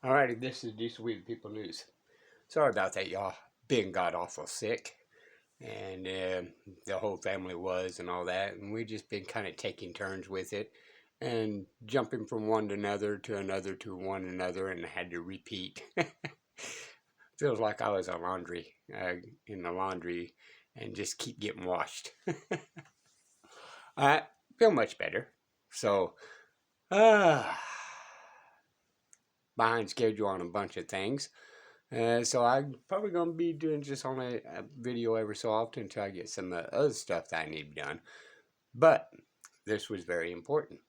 Alrighty, this is This Week People News. Sorry about that, y'all. Ben got awful sick, and the whole family was, and all that, and we just been kind of taking turns with it, and jumping from one to another to another to one another, and had to repeat. Feels like I was in the laundry, and just keep getting washed. I feel much better. So, behind schedule on a bunch of things. So I'm probably going to be doing just only a video every so often until I get some other stuff that I need done. But this was very important.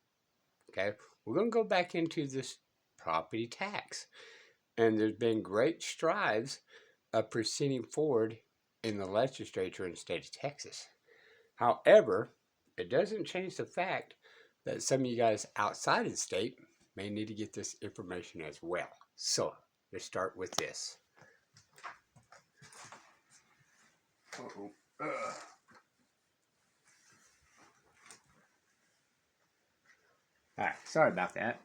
Okay, we're going to go back into this property tax. And there's been great strides of proceeding forward in the legislature in the state of Texas. However, it doesn't change the fact that some of you guys outside of the state may need to get this information as well. So let's start with this. Alright, sorry about that.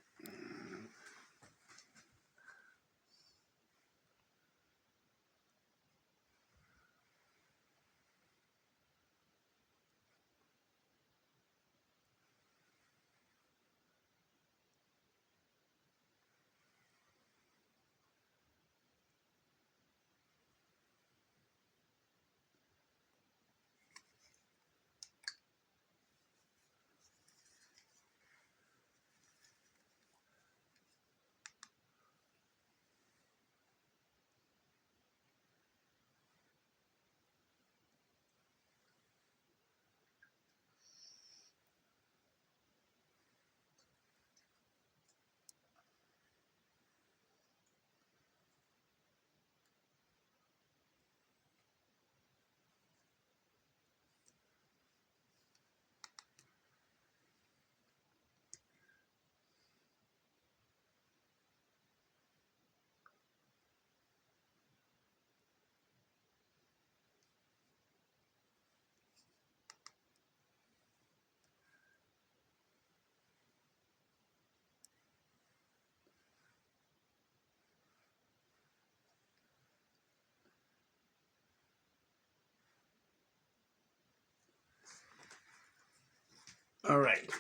Alright.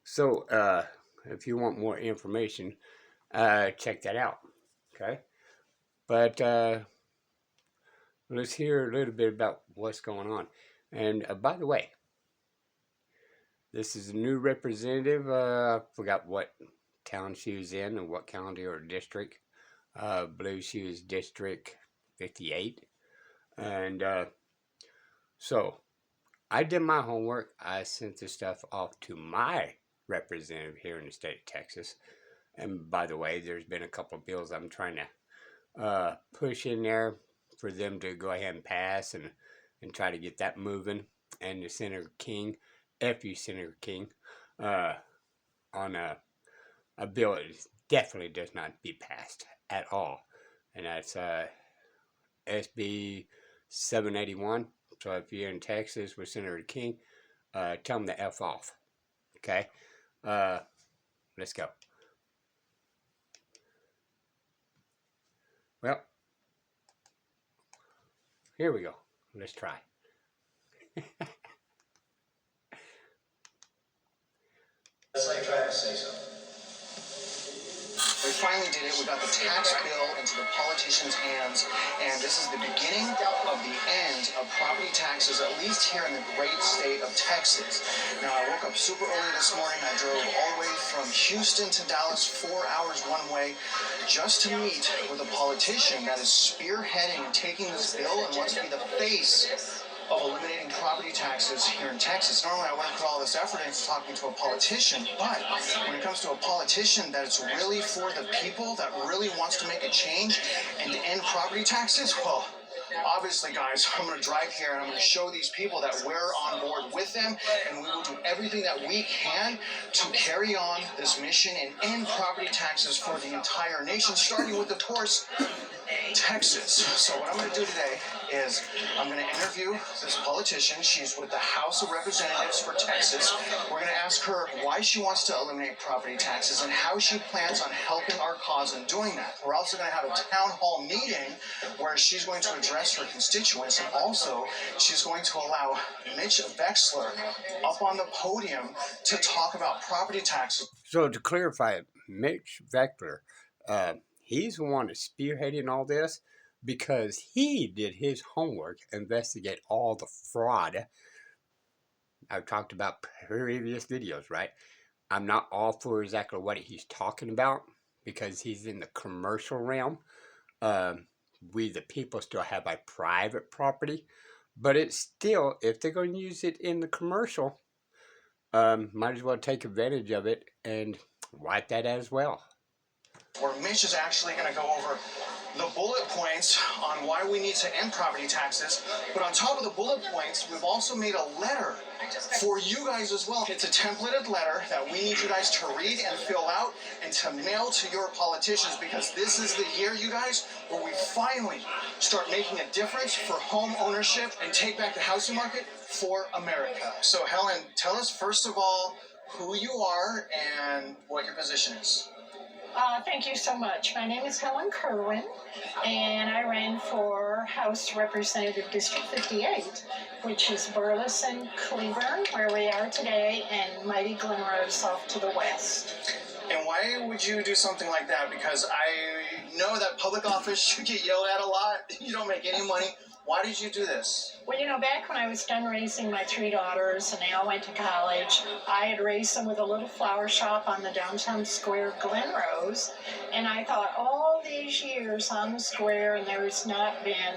So, if you want more information, check that out. Okay? But, let's hear a little bit about what's going on. And, by the way, this is a new representative. I forgot what town she was in and what county or district. I believe she was District 58. And, so, I did my homework. I sent this stuff off to my representative here in the state of Texas. And by the way, there's been a couple of bills I'm trying to push in there for them to go ahead and pass and try to get that moving. And the Senator King, Senator King, on a bill that definitely does not be passed at all. And that's SB 781. So if you're in Texas with Senator King, tell them to F off. Okay? Let's go. Well, here we go. Let's try. Legislature trying to say something. We finally did it. We got the tax bill into the politicians' hands, and this is the beginning of the end of property taxes, at least here in the great state of Texas. Now, I woke up super early this morning. I drove all the way from Houston to Dallas, 4 hours one way, just to meet with a politician that is spearheading and taking this bill and wants to be the face of eliminating property taxes here in Texas. Normally I wouldn't put all this effort into talking to a politician, but when it comes to a politician that is really for the people, that really wants to make a change and end property taxes, well, obviously, guys, I'm going to drive here and I'm going to show these people that we're on board with them, and we will do everything that we can to carry on this mission and end property taxes for the entire nation, starting with, of course, Texas. So what I'm going to do today is I'm going to interview this politician. She's with the House of Representatives for Texas. We're going to ask her why she wants to eliminate property taxes and how she plans on helping our cause in doing that. We're also going to have a town hall meeting where she's going to address her constituents, and also she's going to allow Mitch Wexler up on the podium to talk about property taxes. So to clarify, Mitch Wexler, he's the one that's spearheading all this because he did his homework, investigate all the fraud. I've talked about previous videos, right? I'm not all for exactly what he's talking about because he's in the commercial realm. We, the people, still have a private property, but it's still, if they're going to use it in the commercial, might as well take advantage of it and wipe that as well. Where Mitch is actually going to go over the bullet points on why we need to end property taxes. But on top of the bullet points, we've also made a letter for you guys as well. It's a templated letter that we need you guys to read and fill out and to mail to your politicians, because this is the year, you guys, where we finally start making a difference for home ownership and take back the housing market for America. So Helen, tell us first of all who you are and what your position is. Thank you so much. My name is Helen Kerwin, and I ran for House Representative District 58, which is Burleson, Cleburne, where we are today, and mighty Glen Rose off to the west. And why would you do something like that? Because I know that public office, you get yelled at a lot, you don't make any money. Why did you do this? Well, you know, back when I was done raising my 3 daughters and they all went to college, I had raised them with a little flower shop on the downtown square of Glen Rose. And I thought all these years on the square, and there has not been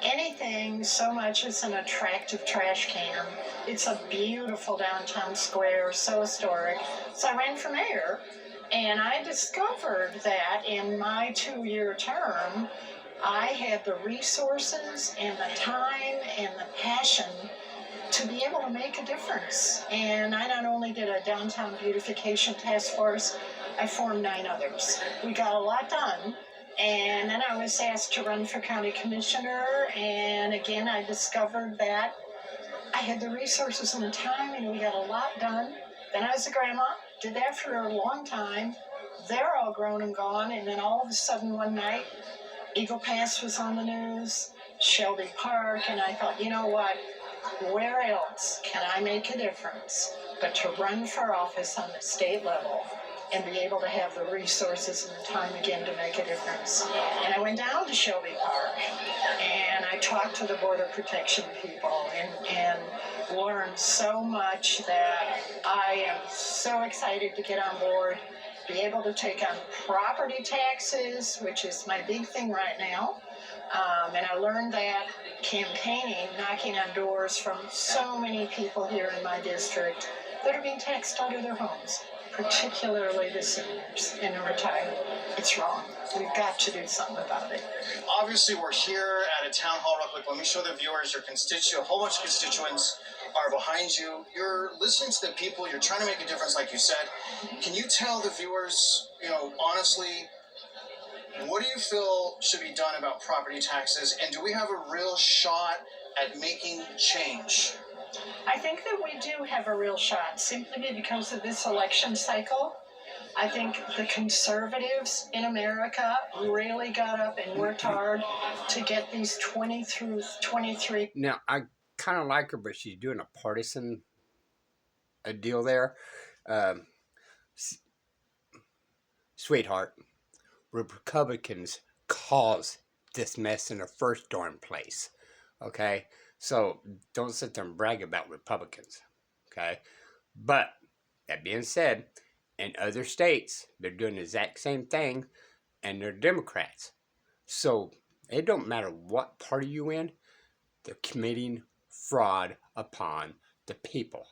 anything so much as an attractive trash can. It's a beautiful downtown square, so historic. So I ran for mayor, and I discovered that in my 2-year term, I had the resources and the time and the passion to be able to make a difference. And I not only did a downtown beautification task force, I formed 9 others. We got a lot done. And then I was asked to run for county commissioner. And again, I discovered that I had the resources and the time, and we got a lot done. Then I was a grandma, did that for a long time. They're all grown and gone. And then all of a sudden one night, Eagle Pass was on the news, Shelby Park, and I thought, you know what, where else can I make a difference but to run for office on the state level and be able to have the resources and the time again to make a difference. And I went down to Shelby Park, and I talked to the Border Protection people and learned so much that I am so excited to get on board, be able to take on property taxes, which is my big thing right now. And I learned that campaigning, knocking on doors from so many people here in my district that are being taxed out of their homes, particularly the seniors and the retired. It's wrong. We've got to do something about it. Obviously, we're here at a town hall real quick. Let me show the viewers your a whole bunch of constituents are behind you. You're listening to the people. You're trying to make a difference, like you said. Can you tell the viewers, honestly, what do you feel should be done about property taxes? And do we have a real shot at making change? I think that we do have a real shot, simply because of this election cycle. I think the conservatives in America really got up and worked hard to get these 20 through 23. Now, I kind of like her, but she's doing a partisan deal there. Sweetheart, Republicans caused this mess in the first darn place. Okay? So don't sit there and brag about Republicans. Okay? But that being said, in other states, they're doing the exact same thing, and they're Democrats. So it don't matter what party you in, they're committing fraud upon the people.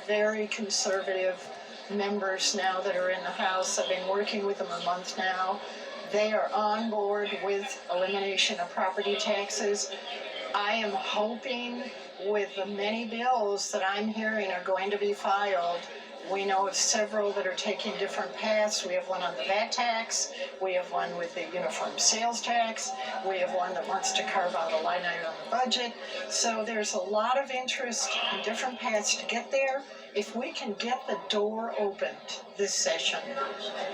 Very conservative members now that are in the House. I've been working with them a month now. They are on board with elimination of property taxes. I am hoping with the many bills that I'm hearing are going to be filed We know of several that are taking different paths. We have one on the VAT tax. We have one with the uniform sales tax. We have one that wants to carve out a line item on the budget. So there's a lot of interest in different paths to get there. If we can get the door opened this session,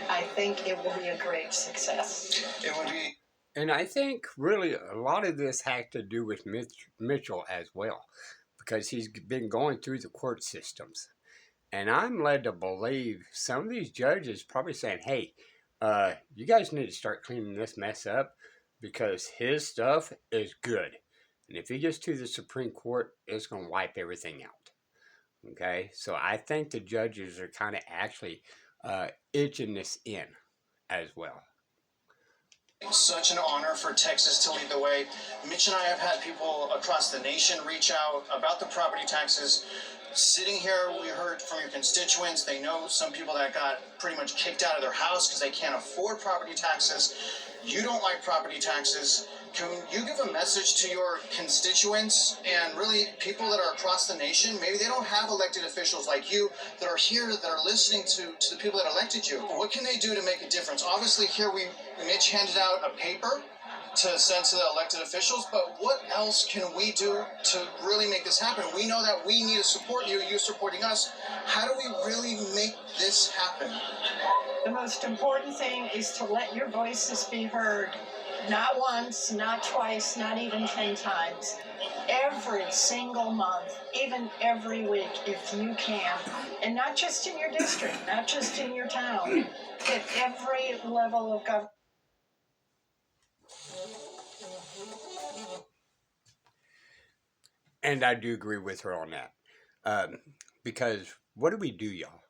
I think it will be a great success. It would be. And I think really a lot of this has to do with Mitchell as well, because he's been going through the court systems. And I'm led to believe some of these judges probably saying, hey, you guys need to start cleaning this mess up because his stuff is good. And if he gets to the Supreme Court, it's going to wipe everything out. Okay? So I think the judges are kind of actually itching this in as well. Such an honor for Texas to lead the way. Mitch and I have had people across the nation reach out about the property taxes. Sitting here, we heard from your constituents. They know some people that got pretty much kicked out of their house because they can't afford property taxes. You don't like property taxes. Can you give a message to your constituents and really people that are across the nation? Maybe they don't have elected officials like you that are here, that are listening to the people that elected you. What can they do to make a difference? Obviously, here Mitch handed out a paper to send to the elected officials, but what else can we do to really make this happen? We know that we need to support you, you supporting us. How do we really make this happen? The most important thing is to let your voices be heard. Not once, not twice, not even 10 times. Every single month, even every week, if you can. And not just in your district, not just in your town, at every level of government. And I do agree with her on that. Because what do, y'all?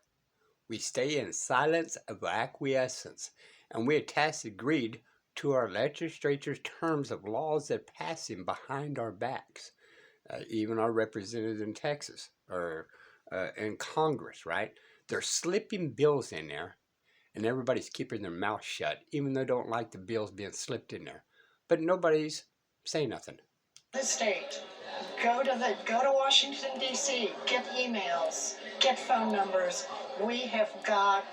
We stay in silence of acquiescence, and we attach agreed to our legislature's terms of laws that pass in behind our backs. Even our representatives in Texas or in Congress, right? They're slipping bills in there, and everybody's keeping their mouth shut, even though they don't like the bills being slipped in there. But nobody's saying nothing. The state. Go to Washington, D.C., get emails, get phone numbers. We have got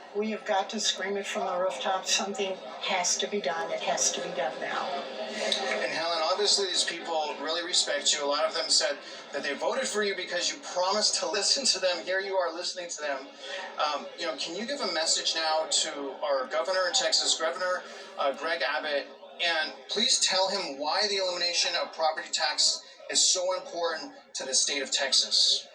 to scream it from the rooftop. Something has to be done. It has to be done now. And Helen, obviously these people really respect you. A lot of them said that they voted for you because you promised to listen to them. Here you are listening to them. Can you give a message now to our governor in Texas, Governor Greg Abbott, and please tell him why the elimination of property tax is so important to the state of Texas?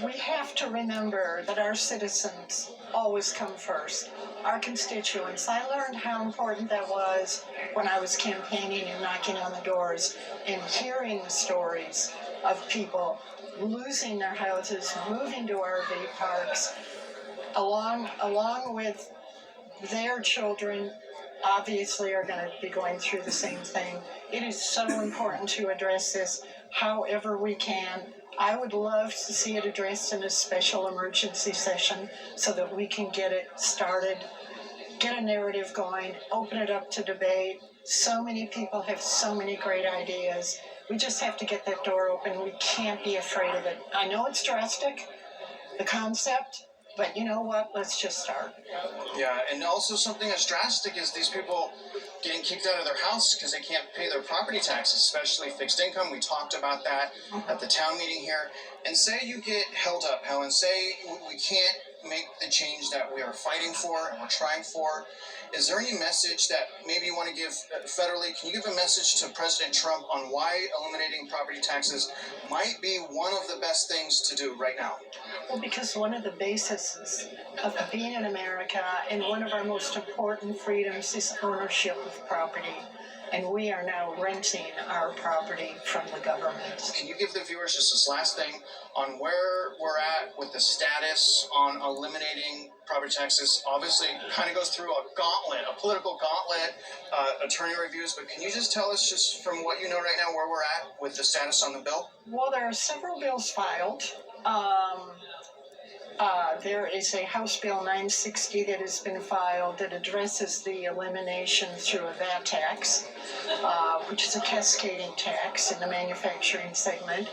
We have to remember that our citizens always come first. Our constituents. I learned how important that was when I was campaigning and knocking on the doors and hearing the stories of people losing their houses, moving to RV parks, along with their children obviously are going to be going through the same thing. It is so important to address this however we can. I would love to see it addressed in a special emergency session so that we can get it started, get a narrative going, open it up to debate. So many people have so many great ideas. We just have to get that door open. We can't be afraid of it. I know it's drastic, the concept, but you know what? Let's just start. Yeah, and also something as drastic as these people getting kicked out of their house because they can't pay their property taxes, especially fixed income. We talked about that at the town meeting here. And say you get held up, Helen, say we can't make the change that we are fighting for and we're trying for. Is there any message that maybe you want to give federally? Can you give a message to President Trump on why eliminating property taxes might be one of the best things to do right now? Well, because one of the bases of being in America and one of our most important freedoms is ownership of property. And we are now renting our property from the government. Can you give the viewers just this last thing on where we're at with the status on eliminating property taxes? Obviously, it kind of goes through a gauntlet, a political gauntlet, attorney reviews, but can you just tell us just from what you know right now where we're at with the status on the bill? Well, there are several bills filed. There is a House Bill 960 that has been filed that addresses the elimination through a VAT tax, which is a cascading tax in the manufacturing segment.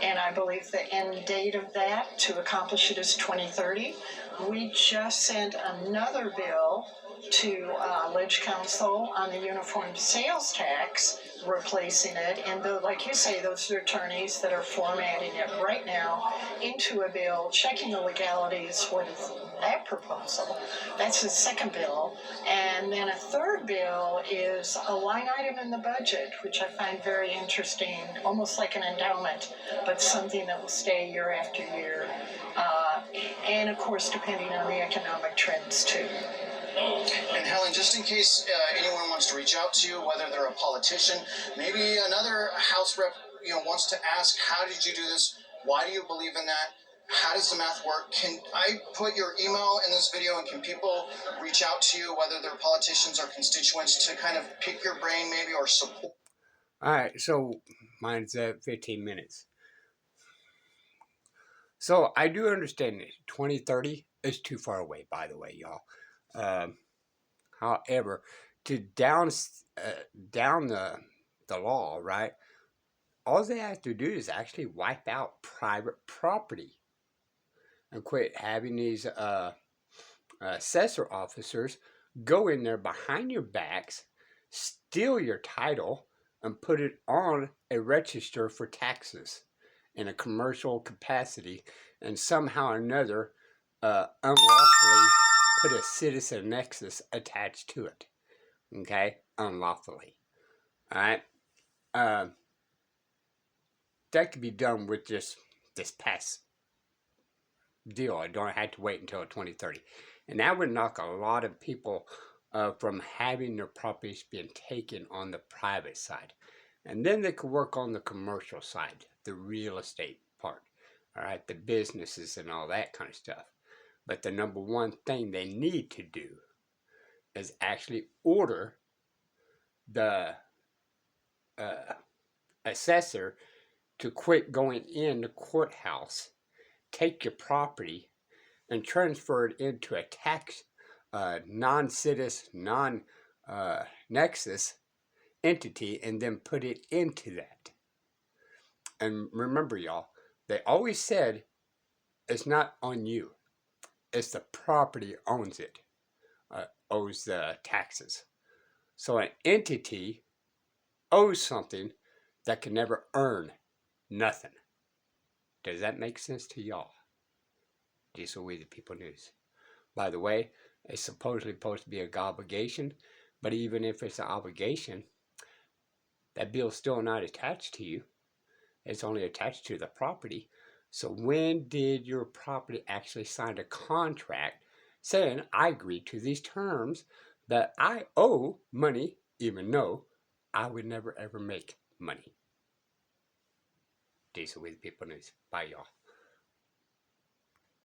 And I believe the end date of that to accomplish it is 2030. We just sent another bill to Ledge Council on the uniform sales tax, replacing it. And like you say, those are attorneys that are formatting it right now into a bill, checking the legalities with that proposal. That's the second bill. And then a third bill is a line item in the budget, which I find very interesting, almost like an endowment, but something that will stay year after year. And of course, depending on the economic trends too. And Helen, just in case anyone wants to reach out to you, whether they're a politician, maybe another House rep, wants to ask, how did you do this? Why do you believe in that? How does the math work? Can I put your email in this video, and can people reach out to you, whether they're politicians or constituents, to kind of pick your brain maybe or support? All right, so mine's 15 minutes. So I do understand that 2030 is too far away, by the way, y'all. However, to down the law, right? All they have to do is actually wipe out private property and quit having these assessor officers go in there behind your backs, steal your title, and put it on a register for taxes in a commercial capacity, and somehow or another unlawfully put a citizen nexus attached to it. Okay? Unlawfully. Alright? That could be done with just this past deal. I don't have to wait until 2030. And that would knock a lot of people from having their properties being taken on the private side. And then they could work on the commercial side, the real estate part. All right, the businesses and all that kind of stuff. But the number one thing they need to do is actually order the assessor to quit going in the courthouse, take your property, and transfer it into a tax non-citizen, non-nexus entity, and then put it into that. And remember, y'all, they always said it's not on you. It's the property owns it, owes the taxes. So an entity owes something that can never earn nothing. Does that make sense to y'all? These are We the People News. By the way, it's supposedly supposed to be an obligation, but even if it's an obligation, that bill's still not attached to you. It's only attached to the property. So when did your property actually sign a contract saying, I agree to these terms that I owe money, even though I would never ever make money? These are We the People News. Bye, y'all.